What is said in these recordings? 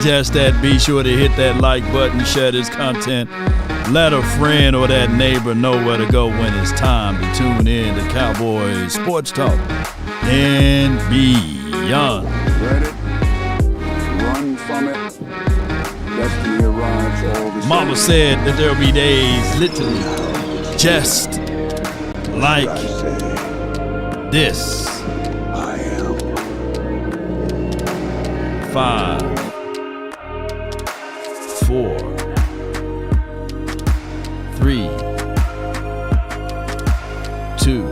Just that, be sure to hit that like button, share this content, let a friend or that neighbor know where to go when it's time to tune in to Cowboys Sports Talk and beyond. Ready? Run from it. Destiny arrives all the Mama said that there'll be days literally just like this. I am. 5, 4, 3, 2,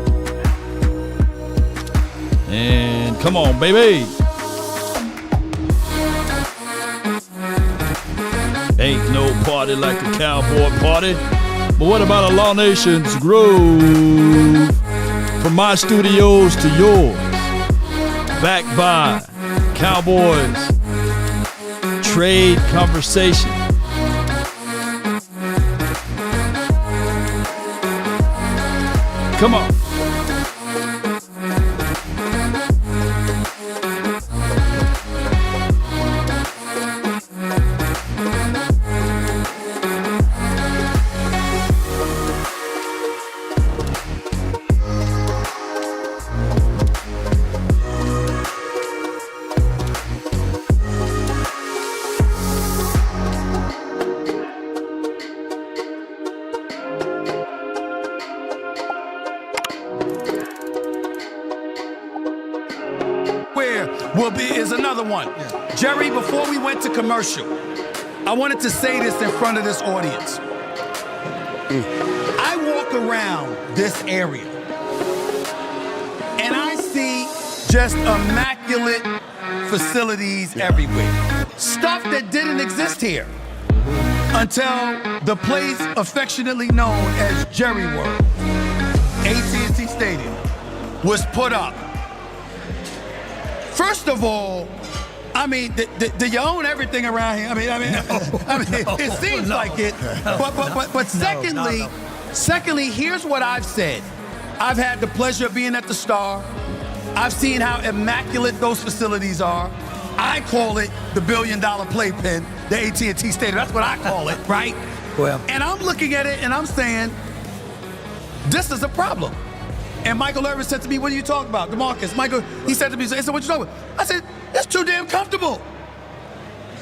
and come on, baby. Ain't no party like a cowboy party. But what about a Law Nation's Grove? From my studios to yours. Backed by Cowboys Trade Conversation. Come on. Is another one. Jerry, before we went to commercial, I wanted to say this in front of this audience. I walk around this area and I see just immaculate facilities everywhere. Stuff that didn't exist here until the place affectionately known as Jerry World, AT&T Stadium, was put up. First of all, I mean, do you own everything around here? I mean, it seems like it. But secondly, here's what I've said. I've had the pleasure of being at the Star. I've seen how immaculate those facilities are. I call it the $1 billion playpen, the AT&T Stadium. That's what I call it, right? Well, and I'm looking at it and I'm saying, this is a problem. And Michael Irvin said to me, what are you talking about? DeMarcus, Michael, he said to me, what you talking about? I said, it's too damn comfortable.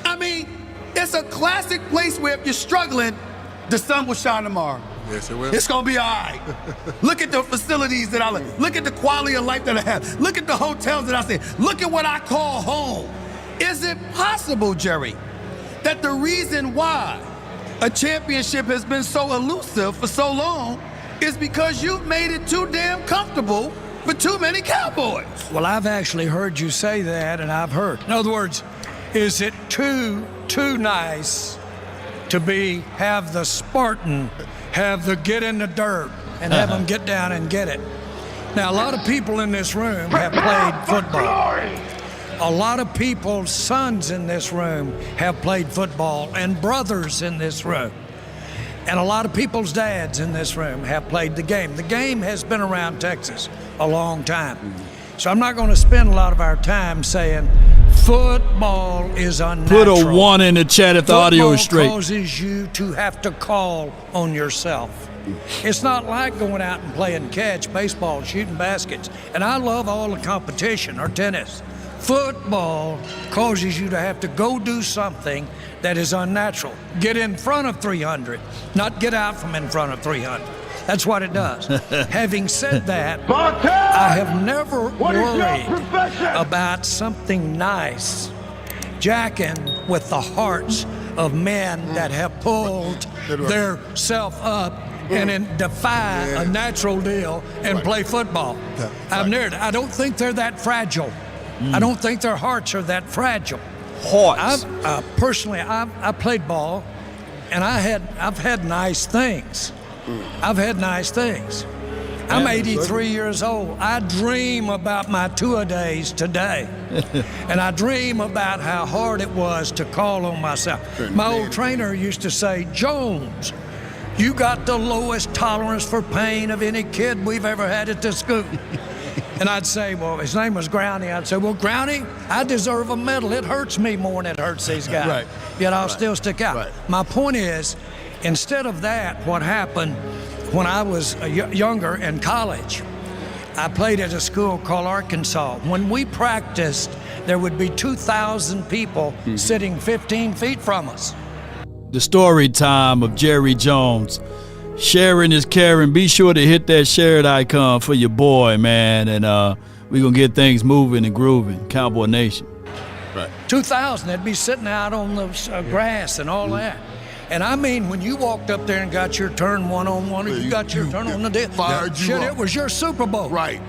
I mean, it's a classic place where if you're struggling, the sun will shine tomorrow. Yes, it will. It's gonna be all right. Look at the facilities that I live. Look at the quality of life that I have. Look at the hotels that I stay. Look at what I call home. Is it possible, Jerry, that the reason why a championship has been so elusive for so long is because you've made it too damn comfortable for too many Cowboys? well, I've actually heard you say that, and I've heard. In other words, is it too nice to have the Spartan, have the get in the dirt, and have them get down and get it? Now, a lot of people in this room have played football. A lot of people's sons in this room have played football, and brothers in this room. And a lot of people's dads in this room have played the game. The game has been around Texas a long time. So I'm not going to spend a lot of our time saying football is unnatural. Put a 1 in the chat if the audio is straight. Football causes you to have to call on yourself. It's not like going out and playing catch, baseball, shooting baskets. And I love all the competition, or tennis. Football causes you to have to go do something that is unnatural. Get in front of 300, not get out from in front of 300. That's what it does. Having said that, I have never worried about something nice jacking with the hearts of men that have pulled their self up and then defy a natural deal and play football. I don't think they're that fragile. I don't think their hearts are that fragile. Hearts. Personally, I played ball, and I've had nice things. I've had nice things. I'm 83 years old. I dream about my tour days today. And I dream about how hard it was to call on myself. My old trainer used to say, Jones, you got the lowest tolerance for pain of any kid we've ever had at this school. And I'd say, well, his name was Groundy. I'd say, well, Groundy, I deserve a medal. It hurts me more than it hurts these guys. Right. Yet I'll still stick out. Right. My point is, instead of that, what happened when I was younger in college, I played at a school called Arkansas. When we practiced, there would be 2,000 people sitting 15 feet from us. The story time of Jerry Jones. Sharing is caring. Be sure to hit that shared icon for your boy, man. And we're going to get things moving and grooving. Cowboy Nation. Right. 2,000, they'd be sitting out on the grass and all that. And I mean, when you walked up there and got your turn one-on-one, or you got your turn on the deal, shit, it was your Super Bowl. Right.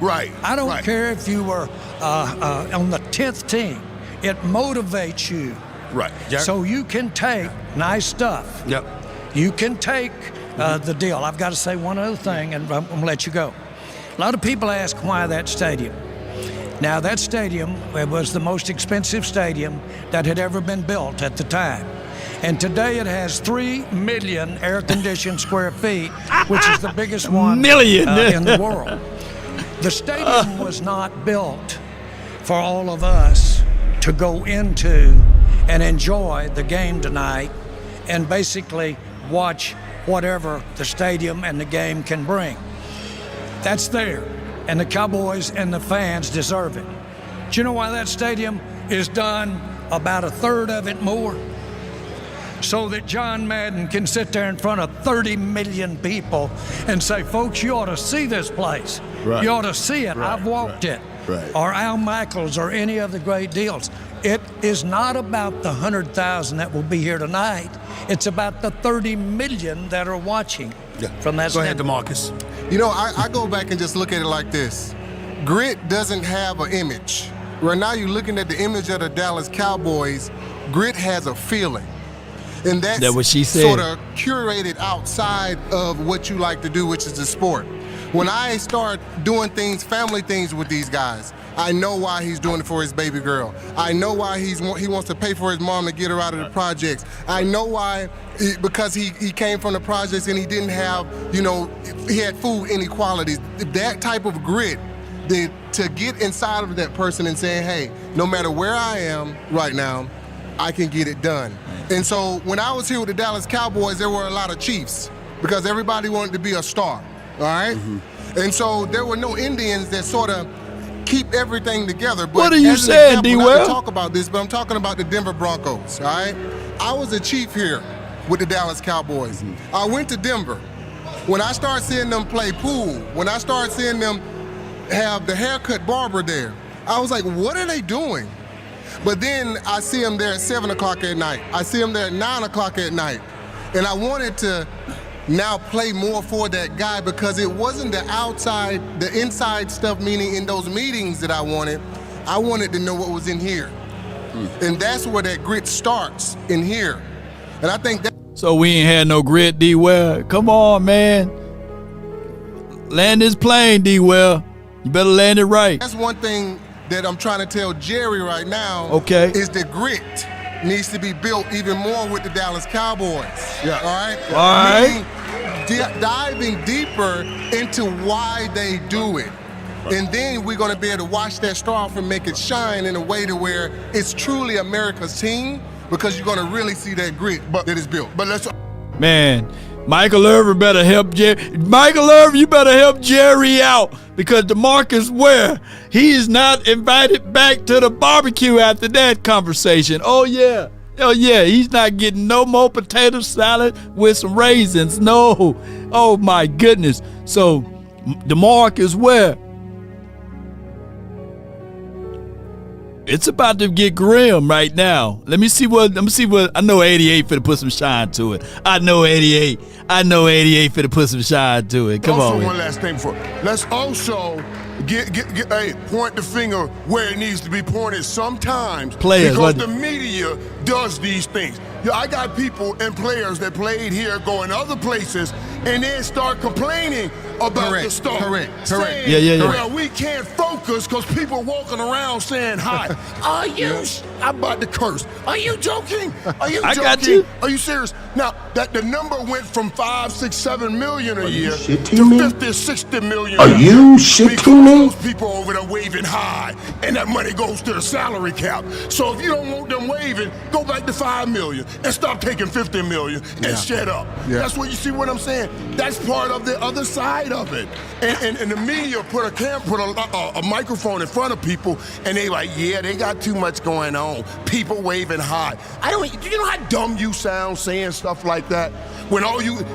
I don't care if you were on the 10th team. It motivates you. Right. So you can take nice stuff. Yep. You can take the deal. I've got to say one other thing, and I'm going to let you go. A lot of people ask why that stadium. Now, that stadium was the most expensive stadium that had ever been built at the time. And today it has 3 million air-conditioned square feet, which is the biggest one in the world. The stadium was not built for all of us to go into and enjoy the game tonight and basically watch whatever the stadium and the game can bring. That's there, and the Cowboys and the fans deserve it. Do you know why that stadium is done about a third of it more? So that John Madden can sit there in front of 30 million people and say, folks, you ought to see this place. Right. You ought to see it. I've walked it. Right. Or Al Michaels or any of the great deals. It is not about the 100,000 that will be here tonight. It's about the 30 million that are watching from that Go ahead, standpoint. DeMarcus. You know, I go back and just look at it like this. Grit doesn't have an image. Right now you're looking at the image of the Dallas Cowboys. Grit has a feeling. And that's That what she said. sort of curated outside of what you like to do, which is the sport. When I start doing things, family things with these guys, I know why he's doing it for his baby girl. I know why he wants to pay for his mom to get her out of the projects. I know why, because he came from the projects and he didn't have, he had food inequalities. That type of grit, to get inside of that person and saying, hey, no matter where I am right now, I can get it done. And so when I was here with the Dallas Cowboys, there were a lot of Chiefs because everybody wanted to be a star, all right? Mm-hmm. And so there were no Indians that sort of keep everything together. But what are you saying, D-Well? I can talk about this, but I'm talking about the Denver Broncos, all right? I was a Chief here with the Dallas Cowboys. Mm-hmm. I went to Denver. When I started seeing them play pool, when I started seeing them have the haircut barber there, I was like, what are they doing? But then I see them there at 7 o'clock at night. I see them there at 9 o'clock at night. And I wanted to now play more for that guy because it wasn't the inside stuff, meaning in those meetings that I wanted. I wanted to know what was in here. And that's where that grit starts, in here. And I think that. So we ain't had no grit, D-Well. Come on, man. Land this plane, D-Well. You better land it right. That's one thing that I'm trying to tell Jerry right now. Okay. Is the grit needs to be built even more with the Dallas Cowboys. Yeah. All right? All right. Meaning, diving deeper into why they do it. And then we're going to be able to watch that star off and make it shine in a way to where it's truly America's team, because you're going to really see that grit that is built. But let's. Man, Michael Irvin better help Jerry. Michael Irvin, you better help Jerry out, because DeMarcus Ware, he is not invited back to the barbecue after that conversation. Oh yeah, he's not getting no more potato salad with some raisins. No, oh my goodness. So DeMarcus Ware, it's about to get grim right now. Let me see what I know. 88 finna put some shine to it. I know 88 finna put some shine to it. Come also, on. one last thing before. Let's also point the finger where it needs to be pointed sometimes. Players, because the media does these things. I got people and players that played here going other places and then start complaining about Correct, the star. correct. Saying, Yeah. well, we can't focus because people walking around saying hi. Are you? I'm about to curse. Are you joking? Are you I joking? got you. Are you serious? Now, that the number went from 5, 6, 7 million a year to shitting me? 50, 60 million. Are you shitting because me? those people over there waving high, and that money goes to the salary cap. So if you don't want them waving, go back to 5 million and stop taking 50 million and shut up. Yeah. That's what you see what I'm saying. That's part of the other side of it. And the media put a microphone in front of people, and they like, yeah, they got too much going on. People waving high. Do you know how dumb you sound saying stuff like that? When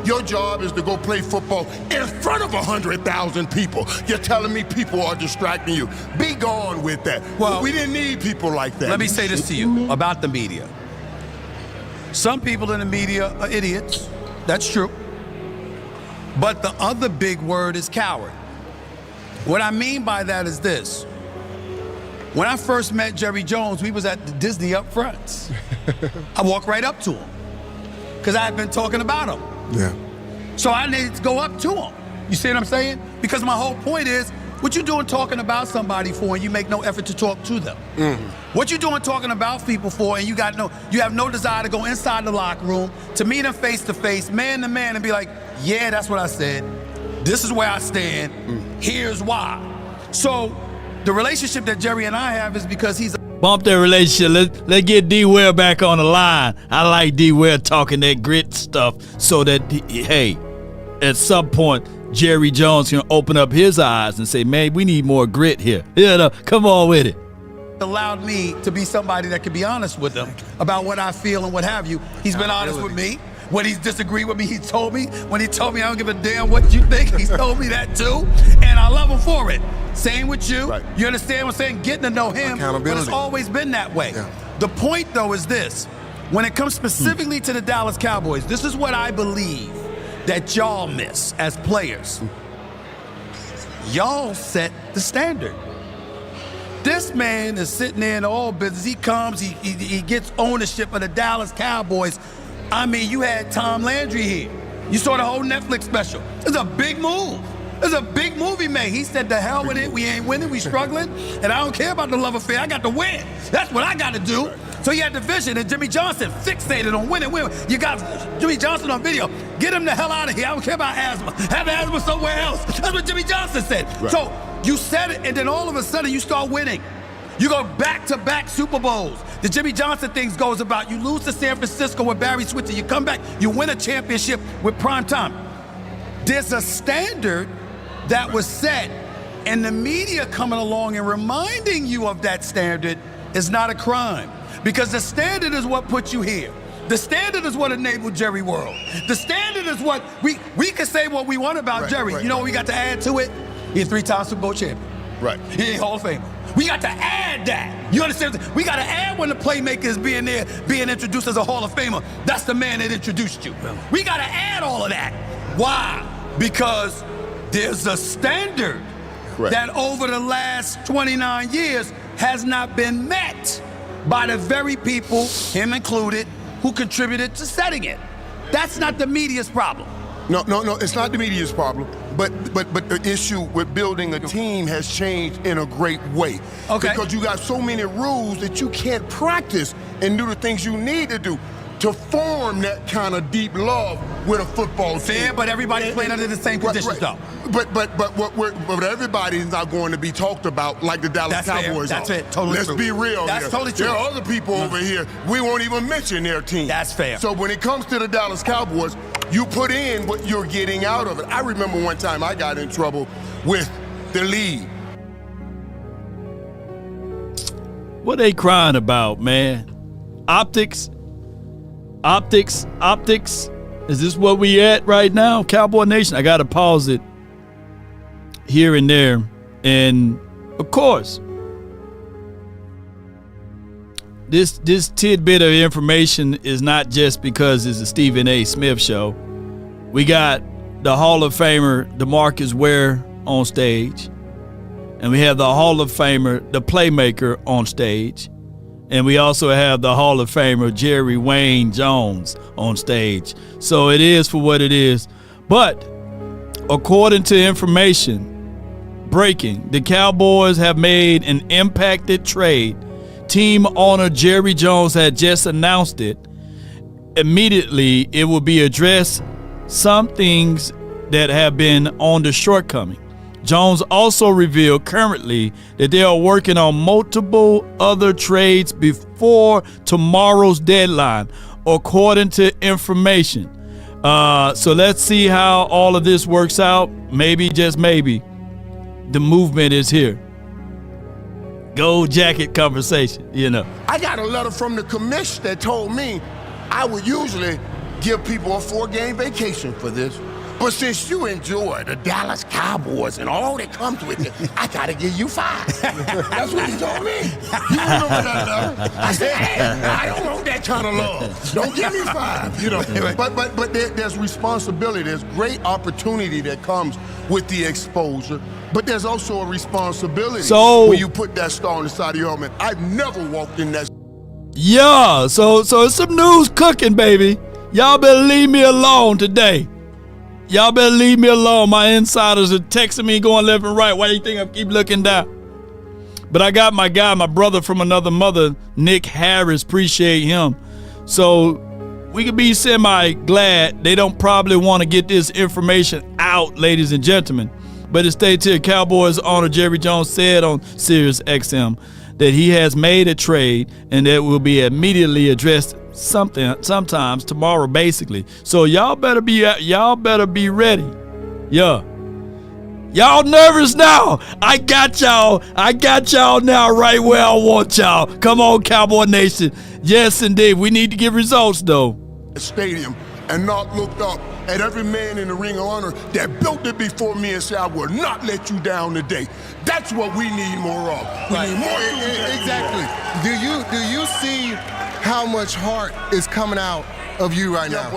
your job is to go play football in front of 100,000 people. You're telling me people are distracting you. Be gone with that. Well, we didn't need people like that. Let me say this to you about the media. Some people in the media are idiots. That's true. But the other big word is coward. What I mean by that is this. When I first met Jerry Jones, we was at the Disney upfronts. I walked right up to him because I had been talking about him. Yeah. So I needed to go up to him. You see what I'm saying? Because my whole point is, what you doing talking about somebody for and you make no effort to talk to them? What you doing talking about people for and you have no desire to go inside the locker room, to meet them face to face, man to man, and be like, yeah, that's what I said. This is where I stand. Here's why. So the relationship that Jerry and I have is because he's Bump that relationship. Let's get D-Ware back on the line. I like D-Ware talking that grit stuff so that, hey, at some point, Jerry Jones can open up his eyes and say, man, we need more grit here. Come on with it. allowed me to be somebody that can be honest with them about what I feel and what have you. He's been honest with me. When he's disagreed with me, he told me. When he told me I don't give a damn what you think, he's told me that too. And I love him for it. Same with you. Right. You understand what I'm saying? Getting to know him. But it's always been that way. Yeah. The point, though, is this. When it comes specifically to the Dallas Cowboys, this is what I believe that y'all miss as players. Y'all set the standard. This man is sitting there in all business. He comes, he gets ownership of the Dallas Cowboys. I mean, you had Tom Landry here. You saw the whole Netflix special. It's a big move. It's a big move he made. He said, the hell with it. We ain't winning. We struggling. And I don't care about the love affair. I got to win. That's what I got to do. So he had the vision, and Jimmy Johnson fixated on winning. You got Jimmy Johnson on video. Get him the hell out of here. I don't care about asthma. Have asthma somewhere else. That's what Jimmy Johnson said. Right. So you said it, and then all of a sudden you start winning. You go back-to-back Super Bowls. The Jimmy Johnson thing goes about you lose to San Francisco with Barry Switzer. You come back, you win a championship with prime time. There's a standard that was set, and the media coming along and reminding you of that standard is not a crime. Because the standard is what put you here. The standard is what enabled Jerry World. The standard is what we can say what we want about Jerry. You know what we got to add to it? He's 3-time Super Bowl champion. Right. He ain't Hall of Famer. We got to add that. You understand? We got to add when the playmaker is being there, being introduced as a Hall of Famer. That's the man that introduced you. We got to add all of that. Why? Because there's a standard that over the last 29 years has not been met by the very people, him included, who contributed to setting it. That's not the media's problem. No, it's not the media's problem. But the issue with building a team has changed in a great way. Okay. Because you got so many rules that you can't practice and do the things you need to do to form that kind of deep love with a football team. Fair, but everybody's playing under the same conditions, though. But everybody's not going to be talked about like the Dallas Cowboys are. That's it. Totally true. Let's be real. That's totally true. There are other people over here, we won't even mention their team. That's fair. So when it comes to the Dallas Cowboys, you put in what you're getting out of it. I remember one time I got in trouble with the league. What they crying about, man? Optics? Is this what we at right now? Cowboy Nation, I got to pause it here and there. And, of course, this tidbit of information is not just because it's a Stephen A. Smith show. We got the Hall of Famer DeMarcus Ware on stage. And we have the Hall of Famer, the playmaker, on stage. And we also have the Hall of Famer, Jerry Wayne Jones, on stage. So it is for what it is. But according to information breaking, the Cowboys have made an impacted trade. Team owner Jerry Jones had just announced it. Immediately, it will be addressed some things that have been on the shortcoming. Jones also revealed currently that they are working on multiple other trades before tomorrow's deadline, according to information. So let's see how all of this works out. Maybe, just maybe, the movement is here. Gold jacket conversation, you know. I got a letter from the commission that told me I would usually give people a 4-game vacation for this. But since you enjoy the Dallas Cowboys and all that comes with it, I gotta give you 5. That's what he told me. You remember that letter? I said, hey, I don't want that kind of love. Don't give me 5. You know. But there's responsibility. There's great opportunity that comes with the exposure. But there's also a responsibility when you put that star on the side of your helmet. I've never walked in that. Yeah, so it's some news cooking, baby. Y'all better leave me alone today. Y'all better leave me alone. My insiders are texting me going left and right. Why do you think I keep looking down? But I got my guy, my brother from another mother, Nick Harris. Appreciate him. So we could be semi-glad they don't probably want to get this information out, ladies and gentlemen. But it states here, Cowboys owner Jerry Jones said on Sirius XM that he has made a trade and that will be immediately addressed sometimes tomorrow, basically. So y'all better be ready. Yeah. Y'all nervous now? I got y'all now right where I want y'all. Come on, Cowboy Nation. Yes, indeed. We need to get results, though. Stadium and not looked up at every man in the Ring of Honor that built it before me and said, I will not let you down today. That's what we need more of. We need more. Exactly. Do you see how much heart is coming out of you right now?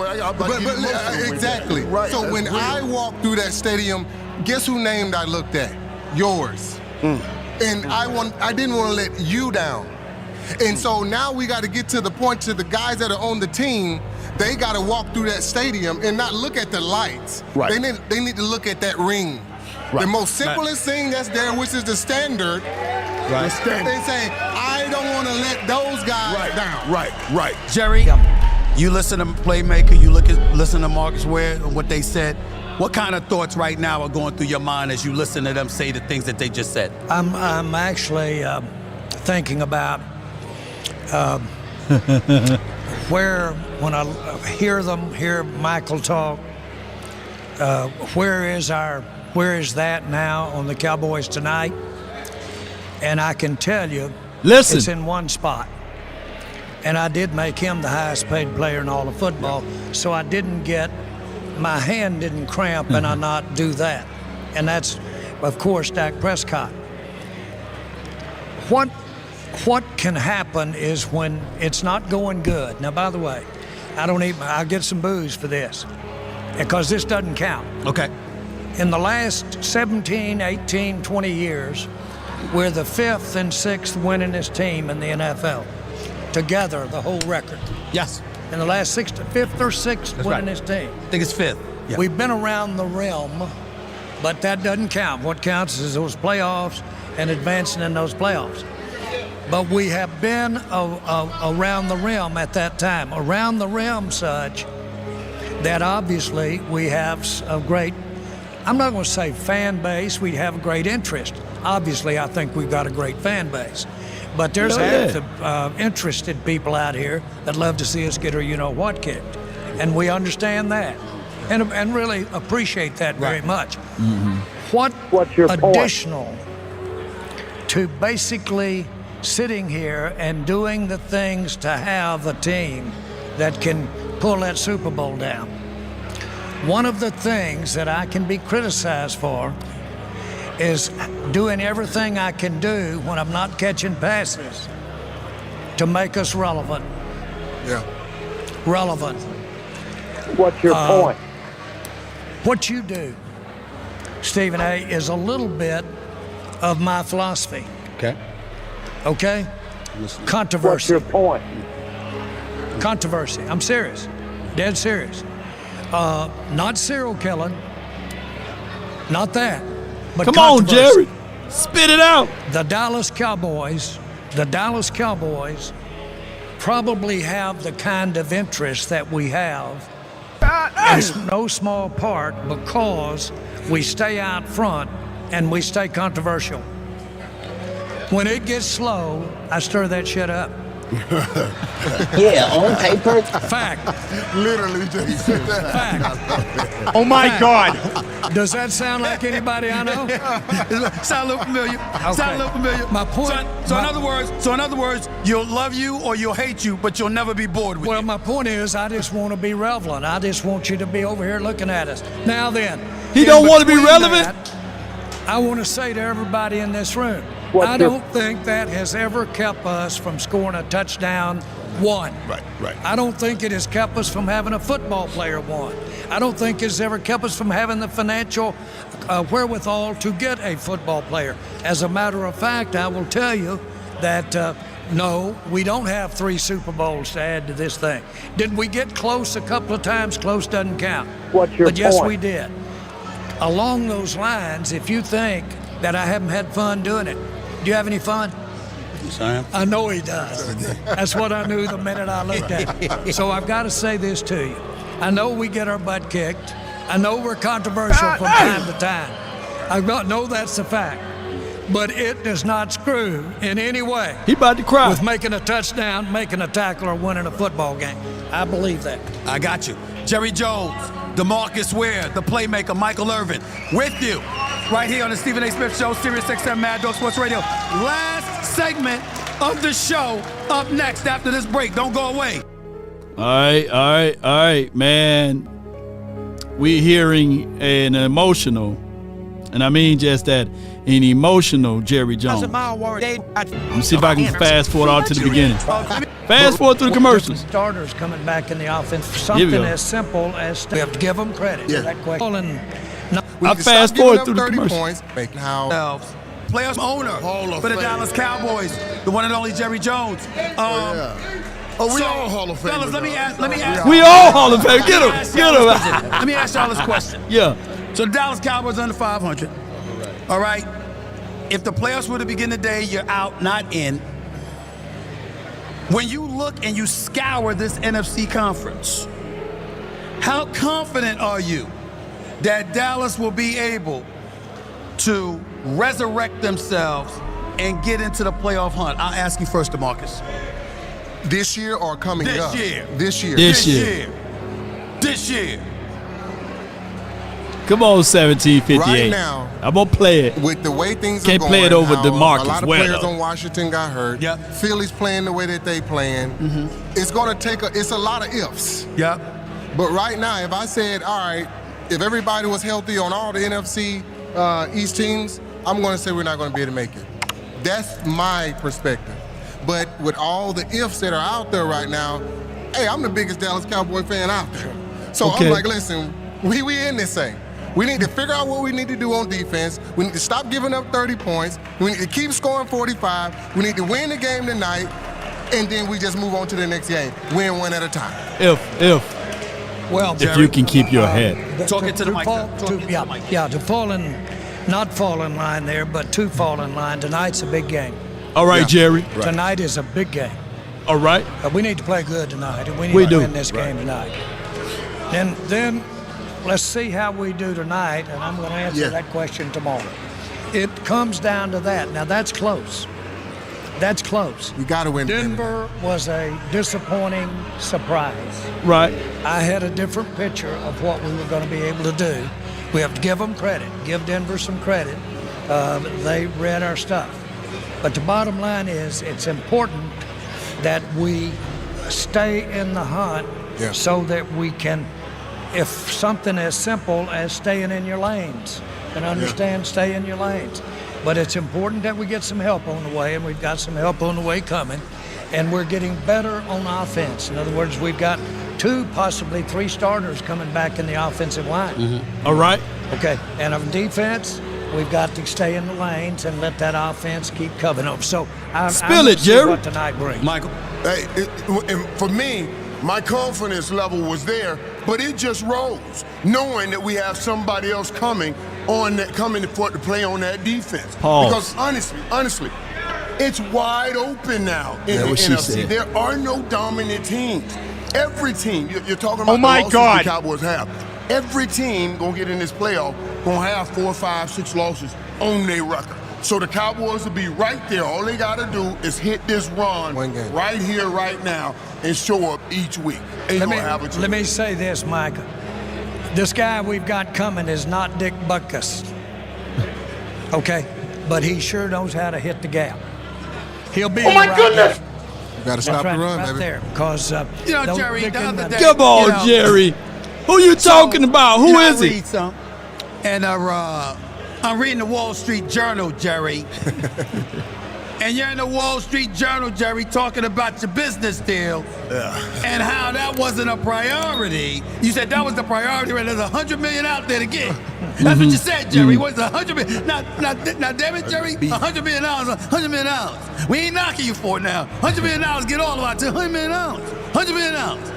Exactly. Right. So when I walked through that stadium, guess who name I looked at? Yours. And I didn't want to let you down. And so now we got to get to the point to the guys that are on the team. They got to walk through that stadium and not look at the lights. Right. They need to look at that ring. Right. The most simplest thing that's there, which is the standard. Right. The standard. They say, I don't want to let those guys down. Right. Jerry, you listen to Playmaker, you listen to Marcus Ware and what they said. What kind of thoughts right now are going through your mind as you listen to them say the things that they just said? I'm actually thinking about when I hear Michael talk, where is that now on the Cowboys tonight? And I can tell you, it's in one spot. And I did make him the highest paid player in all of football, so my hand didn't cramp and I not do that. And that's, of course, Dak Prescott. What can happen is when it's not going good. Now, by the way, I'll get some boos for this because this doesn't count. Okay. In the last 17, 18, 20 years, we're the 5th and 6th winningest team in the NFL. Together, the whole record. Yes. In the last 5th or 6th winningest team. I think it's 5th. Yeah. We've been around the rim, but that doesn't count. What counts is those playoffs and advancing in those playoffs. But we have been around the rim at that time. Around the rim such that obviously we have a great, I'm not going to say fan base, we have a great interest. Obviously, I think we've got a great fan base. But there's interested people out here that love to see us get our you-know-what kicked. And we understand that and really appreciate that very much. Mm-hmm. What's your additional point? To basically sitting here and doing the things to have a team that can pull that Super Bowl down. One of the things that I can be criticized for is doing everything I can do when I'm not catching passes to make us relevant. Yeah. Relevant. What's your point? What you do, Stephen A., is a little bit of my philosophy. Okay? Controversy. What's your point? Controversy. I'm serious. Dead serious. Not serial killing. Not that, but Come on, controversy. Jerry. Spit it out. The Dallas Cowboys probably have the kind of interest that we have in no small part because we stay out front and we stay controversial. When it gets slow, I stir that shit up. Yeah, on paper. Fact. Literally just said that. Fact. Oh my God. Does that sound like anybody I know? Sound a little familiar. Sound a little familiar. My point. So in other words, you'll love you or you'll hate you, but you'll never be bored with Well, you. my point is, I just want to be relevant. I just want you to be over here looking at us. Now then, He in don't want to be between relevant? that, I want to say to everybody in this room, What's I your- don't think that has ever kept us from scoring a touchdown one. Right. I don't think it has kept us from having a football player one. I don't think it's ever kept us from having the financial wherewithal to get a football player. As a matter of fact, I will tell you that no, we don't have 3 Super Bowls to add to this thing. Did we get close a couple of times? Close doesn't count. What's your But yes, point? we did. Along those lines, if you think that I haven't had fun doing it, do you have any fun? Sam? I know he does. That's what I knew the minute I looked at him. So I've got to say this to you. I know we get our butt kicked. I know we're controversial from time to time. I know that's a fact. But it does not screw in any way He about to cry. with making a touchdown, making a tackle, or winning a football game. I believe that. I got you. Jerry Jones, DeMarcus Ware, the playmaker, Michael Irvin, with you. Right here on the Stephen A. Smith Show, Sirius XM Mad Dog Sports Radio. Last segment of the show up next after this break. Don't go away. All right, man. We hearing an emotional, and I mean just that, an emotional Jerry Jones. Let me see if I can fast forward out to the beginning. Fast forward through the commercials. Starters coming back in the offense. Here we Something go. as simple as we have to give them credit for that question. We I need to stop fast giving forward up through the 30 commercial. points. Making how Playoffs owner Hall of for the Fame. Dallas Cowboys, the one and only Jerry Jones. We all Hall of Famers. Fellas, let me though. ask. We all Hall of Fame. Get him. Let me ask y'all this question. Yeah. So the Dallas Cowboys under 500. All right. If the playoffs were to begin today, you're out, not in. When you look and you scour this NFC conference, how confident are you that Dallas will be able to resurrect themselves and get into the playoff hunt? I'll ask you first, DeMarcus. this year or coming This up? year. This year. This year. This year. Come on, 1758. Right now, I'm going to play it. with the way things Can't are going, play it over how DeMarcus a lot of Ware, players though. on Washington got hurt. Yep. Philly's playing the way that they playing. It's going to take it's a lot of ifs. Yep. But right now, if I said, all right, if everybody was healthy on all the NFC East teams, I'm going to say we're not going to be able to make it. That's my perspective. But with all the ifs that are out there right now, hey, I'm the biggest Dallas Cowboy fan out there. So Okay. I'm like, listen, we in this thing. We need to figure out what we need to do on defense. We need to stop giving up 30 points. We need to keep scoring 45. We need to win the game tonight, and then we just move on to the next game. Win one at a time. Well, If you can keep your head. Talk it to the mic, sir. Talk it to the mic. To fall in, not fall in line there, but to fall in line. Tonight's a big game. All right, Jerry. Tonight is a big game. All right. We need to play good tonight, and we need We to do. win this game tonight. Then let's see how we do tonight, and I'm going to answer that question tomorrow. It comes down to that. Now, that's close. That's close. We got to win. Denver was a disappointing surprise. Right. I had a different picture of what we were going to be able to do. We have to give them credit, give Denver some credit. They read our stuff. But the bottom line is it's important that we stay in the hunt so that we can, if something as simple as staying in your lanes, and understand stay in your lanes. But it's important that we get some help on the way, and we've got some help on the way coming. And we're getting better on offense. In other words, we've got 2, possibly 3 starters coming back in the offensive line. All right. Okay, and on defense, we've got to stay in the lanes and let that offense keep covering up. So I'm Spill it, Jerry. what tonight brings. Michael. Hey, and for me, my confidence level was there, but it just rose, knowing that we have somebody else coming on that coming to play on that defense. Pause. Because honestly, it's wide open now in the what she NFC. said. There are no dominant teams. Every team, you're talking about Oh my the losses God. the Cowboys have. Every team gonna get in this playoff gonna have 4, 5, 6 losses on their record. So the Cowboys will be right there. All they gotta do is hit this run One game. right here, right now, and show up each week. Ain't gonna have a chance. Let me say this, Micah. This guy we've got coming is not Dick Butkus. Okay? But he sure knows how to hit the gap. He'll be. Oh my goodness! You got to stop the run, right baby. there, because You know, Jerry, the other day, Come on, you know, Jerry. Who you talking about? Who is he? And I'm reading the Wall Street Journal, Jerry. And you're in the Wall Street Journal, Jerry, talking about your business deal and how that wasn't a priority. You said that was the priority, right? There's $100 million out there to get. That's what you said, Jerry. What's $100 million? Now, damn it, Jerry, $100 million, $100 million. We ain't knocking you for it now. $100 million, get all about to $100 million, $100 million.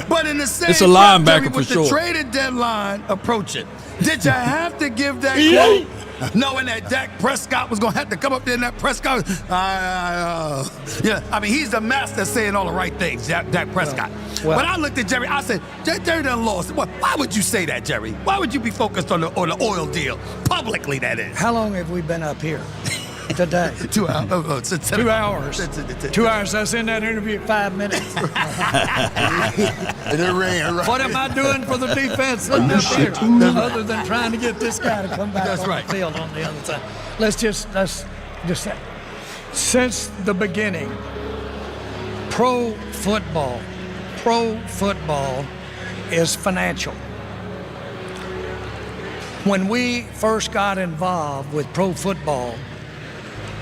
But in the same It's a breath, linebacker Jerry, for with sure. the traded deadline approaching, did you have to give that quote? Knowing that Dak Prescott was going to have to come up there in that press conference. Yeah, I mean, he's the master of saying all the right things, Dak Prescott. Well. But I looked at Jerry, I said, Jerry done lost. Why would you say that, Jerry? Why would you be focused on the oil deal? Publicly, that is. how long have we been up here today? 2 hours. 2 hours. 2 hours. I was in that interview 5 minutes. And it ran right. What am I doing for the defense up here other than trying to get this guy to come back That's on right. the field on the other side? Let's just say, since the beginning, pro football is financial. When we first got involved with pro football,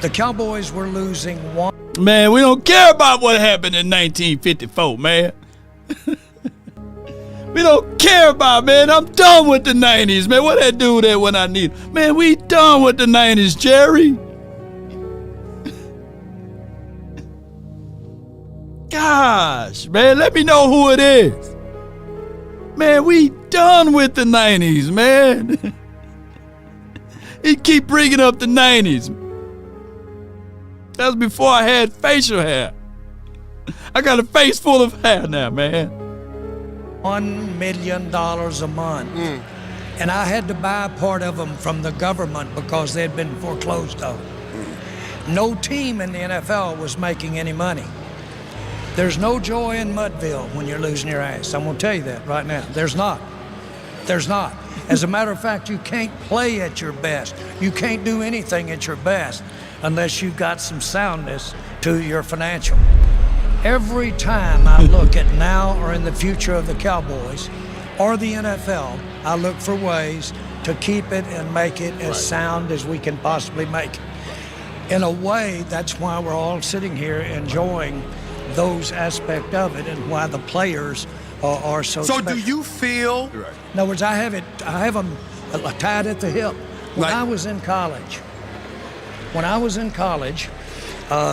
the Cowboys were losing one. Man, we don't care about what happened in 1954, man. We don't care about, man. I'm done with the 90s, man. What that dude there when I need? Man, we done with the 90s, Jerry. Gosh, man, let me know who it is. Man, we done with the 90s, man. He keep bringing up the 90s. That was before I had facial hair. I got a face full of hair now, man. $1 million a month. And I had to buy part of them from the government because they'd been foreclosed on. No team in the NFL was making any money. There's no joy in Mudville when you're losing your ass. I'm going to tell you that right now. There's not. There's not. As a matter of fact, you can't play at your best. You can't do anything at your best unless you've got some soundness to your financial. Every time I look at now or in the future of the Cowboys or the NFL, I look for ways to keep it and make it as sound as we can possibly make it. In a way, that's why we're all sitting here enjoying those aspects of it and why the players are so So special. do you feel? In other words, I have them tied at the hip. When Right. I was in college,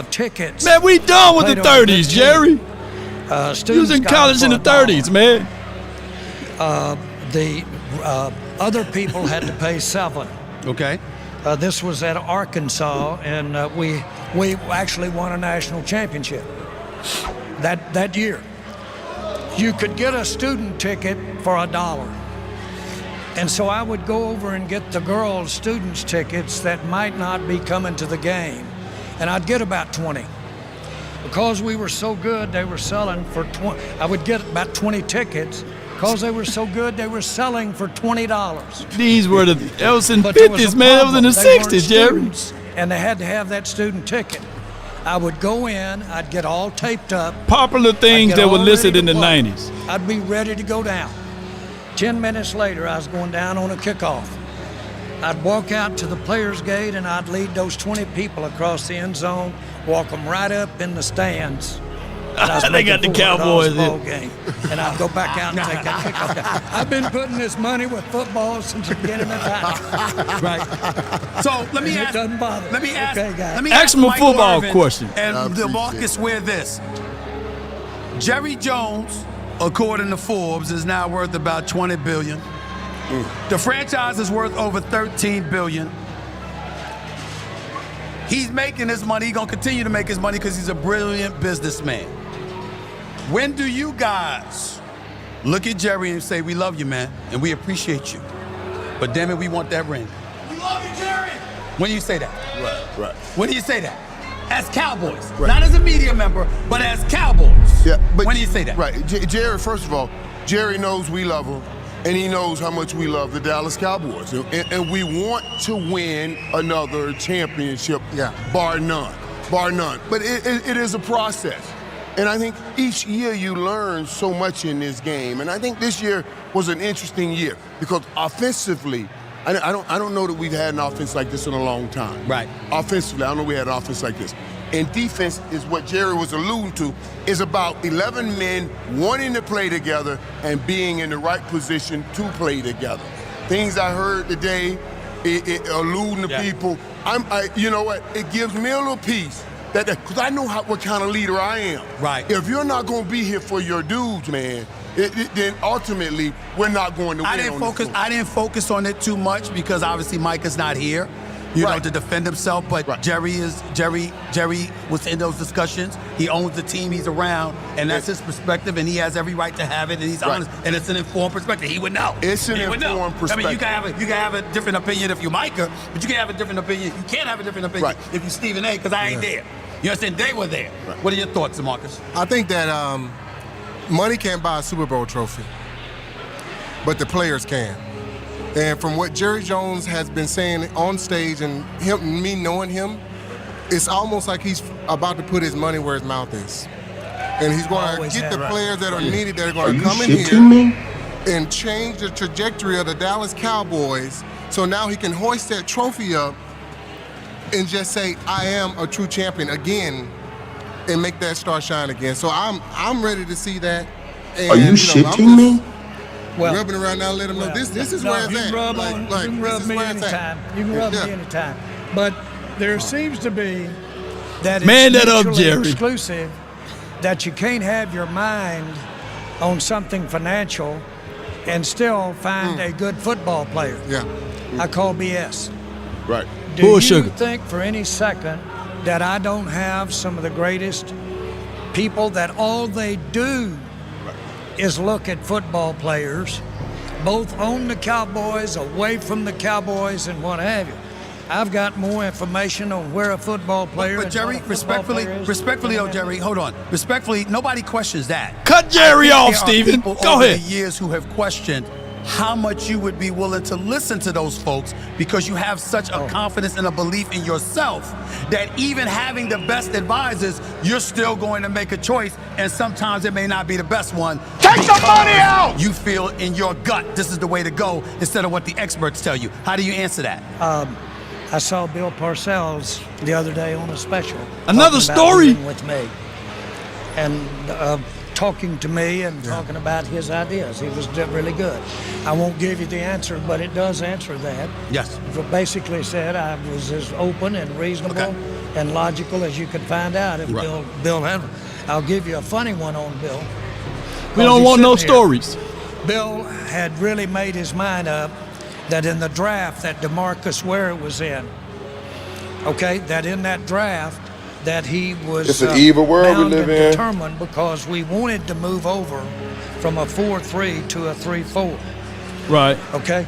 tickets. Man, we done with the played on 30s, 15. Jerry. You Students was in got college in for the $1. 30s, man. The other people had to pay $7. Okay. This was at Arkansas, and we actually won a national championship that year. You could get a student ticket for $1. And so I would go over and get the girls' students' tickets that might not be coming to the game. And I'd get about 20. Because we were so good, they were selling for 20. I would get about 20 tickets. Because they were so good, they were selling for $20. These were that was in But there was 50s, a man. That was in the problem. They weren't 60s, Jerry. students, and they had to have that student ticket. I would go in, I'd get all taped up. Popular things I'd get that were all listed ready in to the play. 90s. I'd be ready to go down. 10 minutes later, I was going down on a kickoff. I'd walk out to the players' gate, and I'd lead those 20 people across the end zone, walk them right up in the stands. And I was They got the making $400 Cowboys ball in. game, and I'd go back out and take that kickoff down. I've been putting this money with football since the beginning of time. Right. So let me And it ask. doesn't bother Let me me. ask. Okay, guys. Let me Ask ask him a Michael football Irvin question. And I appreciate DeMarcus it. wear this. Jerry Jones, according to Forbes, is now worth about $20 billion. The franchise is worth over $13 billion. He's making his money. He's going to continue to make his money because he's a brilliant businessman. When do you guys look at Jerry and say, we love you, man, and we appreciate you, but damn it, we want that ring? We love you, Jerry! When do you say that? Right. When do you say that? As Cowboys. Right. Not as a media member, but as Cowboys. Yeah, but when do you say that? Right. Jerry, first of all, Jerry knows we love him, and he knows how much we love the Dallas Cowboys. And we want to win another championship, bar none. But it is a process. And I think each year you learn so much in this game. And I think this year was an interesting year because offensively, I don't know that we've had an offense like this in a long time. Right. Offensively, I don't know we had an offense like this. And defense is what Jerry was alluding to, is about 11 men wanting to play together and being in the right position to play together. Things I heard today, it alluding to people. You know what? It gives me a little peace because I know what kind of leader I am. Right. If you're not going to be here for your dudes, man, then ultimately we're not going to win. I didn't focus on it too much because obviously Micah's not here, you know, to defend himself. But Jerry was in those discussions. He owns the team he's around, and that's his perspective, and he has every right to have it, and he's honest, and it's an informed perspective. He would know. It's an informed perspective. I mean, you can have a different opinion if you're Micah, but you can have a different opinion. You can't have a different opinion if you're Stephen A. Because I ain't there. You understand? They were there. Right. What are your thoughts, Marcus? I think that money can't buy a Super Bowl trophy, but the players can. And from what Jerry Jones has been saying on stage and me knowing him, it's almost like he's about to put his money where his mouth is. And he's going to get the players that are needed that are going to come in here and change the trajectory of the Dallas Cowboys so now he can hoist that trophy up and just say, I am a true champion again, and make that star shine again. So I'm ready to see that. And, are you shitting me? Well, rubbing around now, let them know this is where it's at. You can rub me anytime. You can rub me anytime. But there seems to be that it's mutually exclusive, that you can't have your mind on something financial and still find a good football player. Yeah. I call BS. Right. Do you think for any second that I don't have some of the greatest people that all they do is look at football players, both on the Cowboys, away from the Cowboys, and what have you? I've got more information on where a football player. But Jerry, respectfully, Jerry, hold on. Respectfully, nobody questions that. Cut Jerry off, Stephen. Go over ahead. The years who have questioned how much you would be willing to listen to those folks because you have such a confidence and a belief in yourself that even having the best advisors, you're still going to make a choice, and sometimes it may not be the best one. Take the money out! You feel in your gut this is the way to go instead of what the experts tell you. How do you answer that? I saw Bill Parcells the other day on a special. Another story with me, and talking to me and talking about his ideas. He was really good. I won't give you the answer, but it does answer that. Yes. It basically said I was as open and reasonable and logical as you could find out. If Bill had, I'll give you a funny one on Bill. We don't want no stories. Bill had really made his mind up that in the draft that DeMarcus Ware was in, that in that draft that he was it's an evil world we live in. Determined because we wanted to move over from a 4-3 to a 3-4. Right. Okay.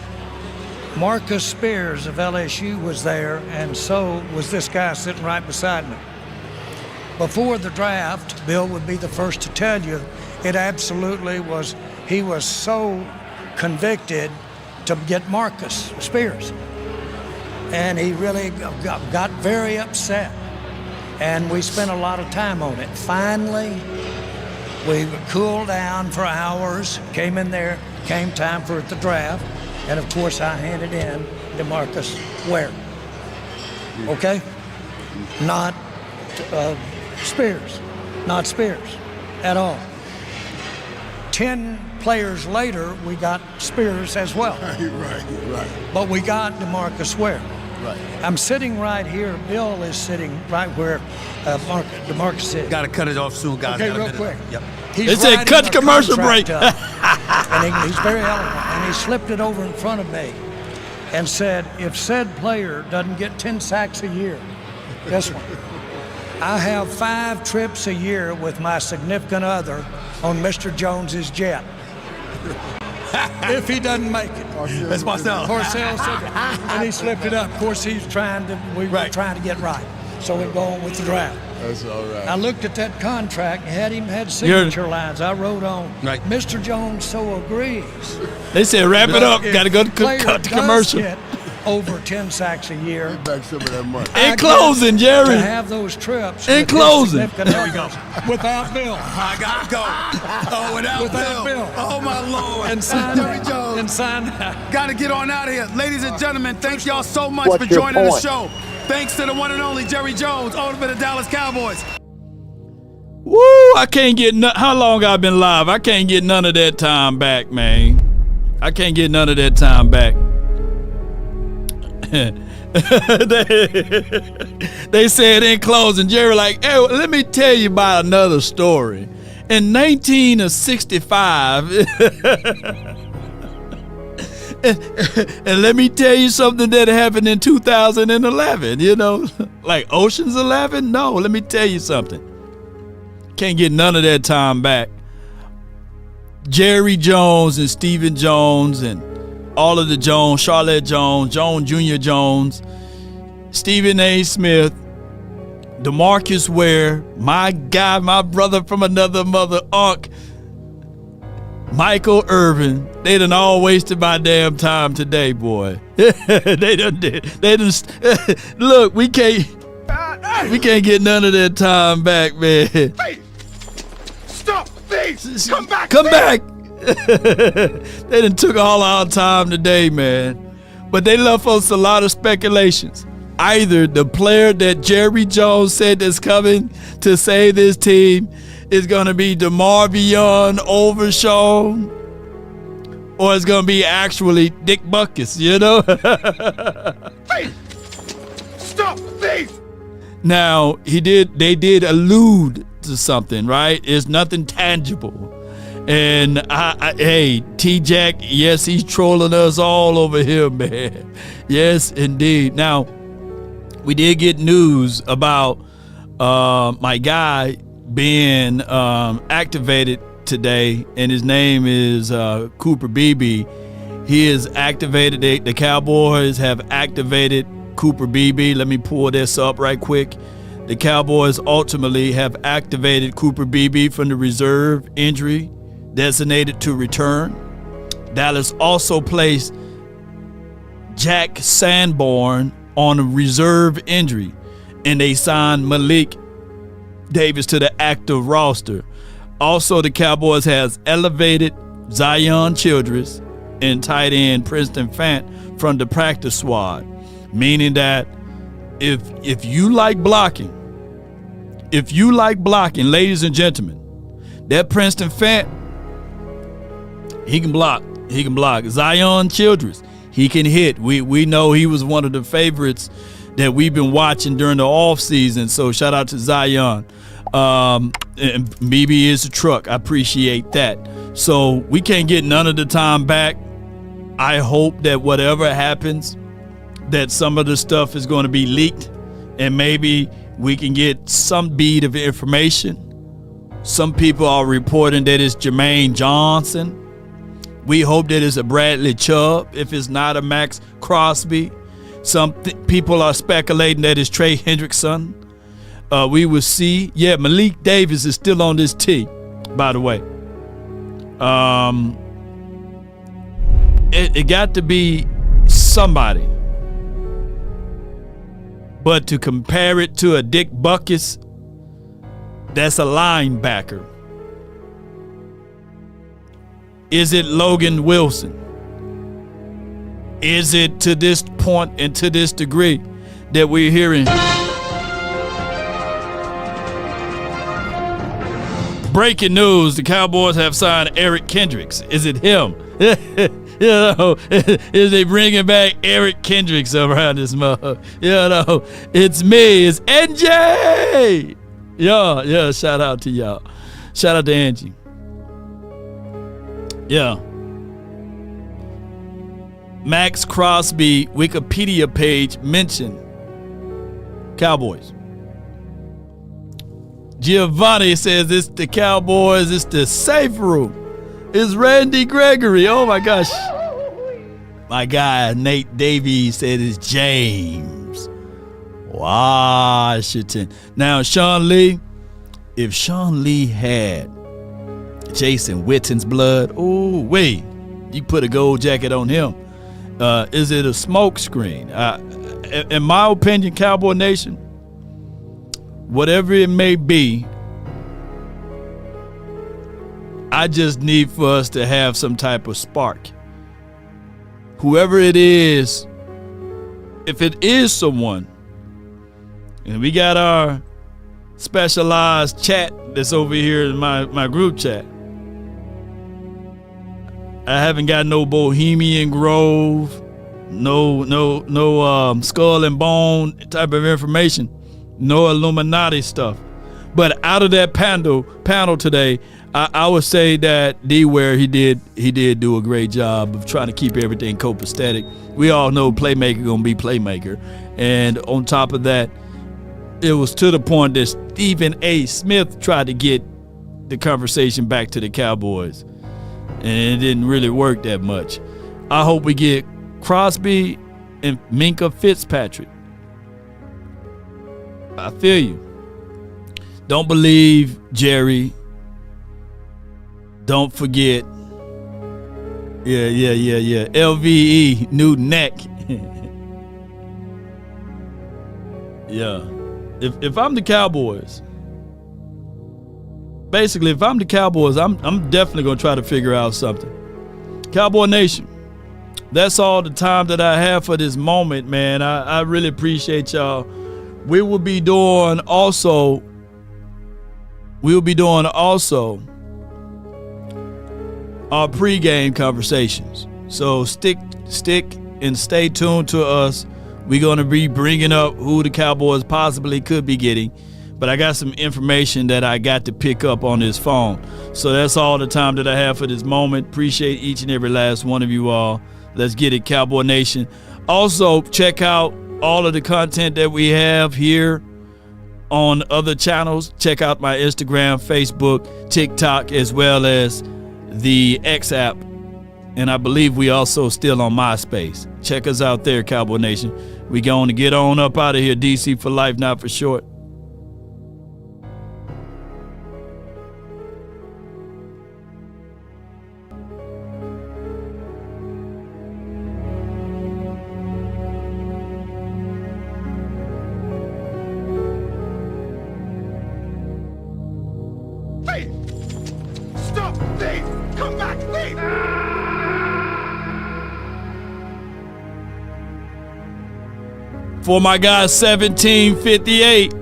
Marcus Spears of LSU was there, and so was this guy sitting right beside me. Before the draft, Bill would be the first to tell you, it absolutely was, he was so convicted to get Marcus Spears. And he really got very upset. And we spent a lot of time on it. Finally, we cooled down for hours, came in there, came time for the draft, and of course I handed in DeMarcus Ware. Okay? Not Spears. Not Spears at all. 10 players later, we got Spears as well. Right. But we got DeMarcus Ware. Right. I'm sitting right here. Bill is sitting right where DeMarcus is. Got to cut it off soon, guys. Okay, real quick. Yep. They said cut commercial break. And he's very eloquent. And he slipped it over in front of me and said, if said player doesn't get 10 sacks a year, this one, I have 5 trips a year with my significant other on Mr. Jones's jet. If he doesn't make it. That's myself. Parcells said that. And he slipped it up. Of course, we were trying to get right. So we go on with the draft. That's all right. I looked at that contract, had signature lines. I wrote on, Right. Mr. Jones so agrees. They said wrap it up. If Got to go to player cut the does commercial. get over 10 sacks a year. Back some of that money. In I closing, get Jerry. To have those trips. In with his closing. significant others Without Bill. I got to go. Oh, without Bill. Oh, my Lord. And sign Jerry that. Jones. And sign that. Got to get on out of here. Ladies and gentlemen, thank y'all so much What's for your joining the point? show. Thanks to the one and only Jerry Jones, owner of the Dallas Cowboys. Woo! I can't get how long I've been live. I can't get none of that time back, man. I can't get none of that time back. They said in closing, Jerry, like, hey, let me tell you about another story. In 1965, and let me tell you something that happened in 2011, you know, like Ocean's 11. No, let me tell you something. Can't get none of that time back. Jerry Jones and Stephen Jones and all of the Jones, Charlotte Jones, Jones Jr. Jones, Stephen A. Smith, DeMarcus Ware, my guy, my brother from another mother, Unc, Michael Irvin. They done all wasted my damn time today, boy. They done did. They done. Look, we can't get none of that time back, man. Hey! Stop! Please! Come back! Come back! They done took all our time today, man. But they left us a lot of speculations. Either the player that Jerry Jones said that's coming to save this team is going to be DeMarvion Overshawn, or it's going to be actually Dick Butkus, you know? Hey! Stop! Please! Now, they did allude to something, right? It's nothing tangible. And hey, T-Jack, yes, he's trolling us all over here, man. Yes, indeed. Now, we did get news about my guy being activated today, and his name is Cooper Beebe. He is activated. The Cowboys have activated Cooper Beebe. Let me pull this up right quick. The Cowboys ultimately have activated Cooper Beebe from the reserve injury designated to return. Dallas also placed Jack Sanborn on a reserve injury, and they signed Malik Davis to the active roster. Also, the Cowboys has elevated Zion Childress and tight end Princeton Fant from the practice squad, meaning that if you like blocking, ladies and gentlemen, that Princeton Fant, he can block. Zion Childress, he can hit. We know he was one of the favorites that we've been watching during the offseason, so shout out to Zion. And maybe is a truck. I appreciate that. So we can't get none of the time back. I hope that whatever happens, that some of the stuff is going to be leaked, and maybe we can get some bead of information. Some people are reporting that it's Jermaine Johnson. We hope that it's a Bradley Chubb if it's not a Max Crosby. Some people are speculating that it's Trey Hendrickson. We will see. Yeah, Malik Davis is still on this tee, by the way. It got to be somebody. But to compare it to a Dick Butkus, that's a linebacker. Is it Logan Wilson? Is it to this point and to this degree that we're hearing? Breaking news, the Cowboys have signed Eric Kendricks. Is it him? You know, is they bringing back Eric Kendricks around this mother? You know, it's me, it's NJ. Yeah, shout out to y'all. Shout out to Angie. Yeah. Max Crosby Wikipedia page mentioned Cowboys. Giovanni says it's the Cowboys, it's the safe room. It's Randy Gregory. Oh my gosh. My guy Nate Davies said it's James Washington. Now Sean Lee, if Sean Lee had Jason Witten's blood, oh wait, you put a gold jacket on him. Is it a smoke screen? In my opinion, Cowboy Nation, whatever it may be, I just need for us to have some type of spark. Whoever it is, if it is someone, and we got our specialized chat that's over here in my group chat. I haven't got no Bohemian Grove, no Skull and Bone type of information, no Illuminati stuff. But out of that panel today, I would say that D-Ware, he did do a great job of trying to keep everything copacetic. We all know playmaker gonna be playmaker, and on top of that, it was to the point that Stephen A. Smith tried to get the conversation back to the Cowboys, and it didn't really work that much. I hope we get Crosby and Minka Fitzpatrick. I feel you. Don't believe Jerry. Don't forget. Yeah. LVE, new neck. Yeah. If I'm the Cowboys, basically, if I'm the Cowboys, I'm definitely going to try to figure out something. Cowboy Nation, that's all the time that I have for this moment, man. I really appreciate y'all. We will be doing also our pregame conversations. So stick and stay tuned to us. We're going to be bringing up who the Cowboys possibly could be getting. But I got some information that I got to pick up on this phone. So that's all the time that I have for this moment. Appreciate each and every last one of you all. Let's get it, Cowboy Nation. Also, check out all of the content that we have here on other channels. Check out my Instagram, Facebook, TikTok, as well as the X app. And I believe we also still on MySpace. Check us out there, Cowboy Nation. We going to get on up out of here. DC for life, not for short. Stop! Leave! Come back! Leave! For my guy 1758.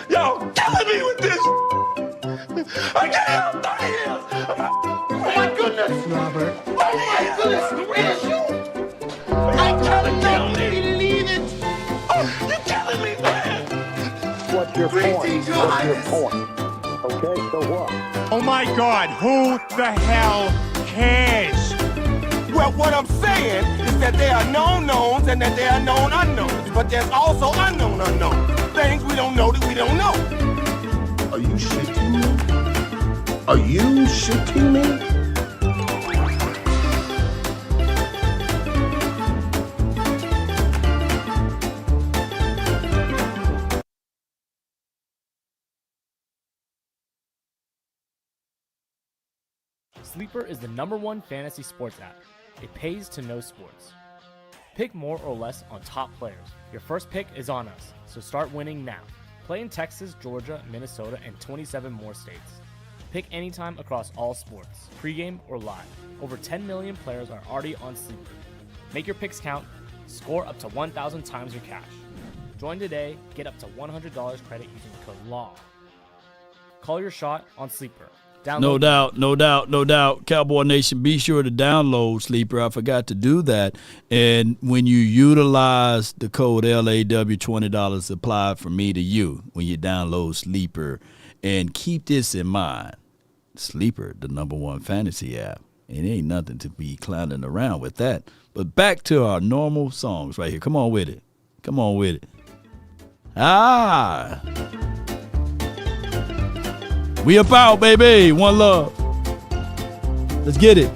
Y'all killing me with this! I can't help the hands! Oh my goodness! Robert. Oh my goodness! Where's you? I cannot believe it! Oh, you're killing me, man! What's your point? What's your point? Okay, so what? Oh my God, who the hell cares? Well, what I'm saying is that there are known knowns and that there are known unknowns. But there's also unknown unknowns. Things we don't know that we don't know. Are you shitting me? Are you shitting me? Sleeper is the #1 fantasy sports app. It pays to know sports. Pick more or less on top players. Your first pick is on us, so start winning now. Play in Texas, Georgia, Minnesota, and 27 more states. Pick anytime across all sports, pregame or live. Over 10 million players are already on Sleeper. Make your picks count. Score up to 1,000 times your cash. Join today. Get up to $100 credit using the code LAW. Call your shot on Sleeper. Download No doubt. Cowboy Nation, be sure to download Sleeper. I forgot to do that. And when you utilize the code LAW, $20 applied from me to you when you download Sleeper. And keep this in mind. Sleeper, the #1 fantasy app. It ain't nothing to be clowning around with that. But back to our normal songs right here. Come on with it. We up out, baby. One love. Let's get it.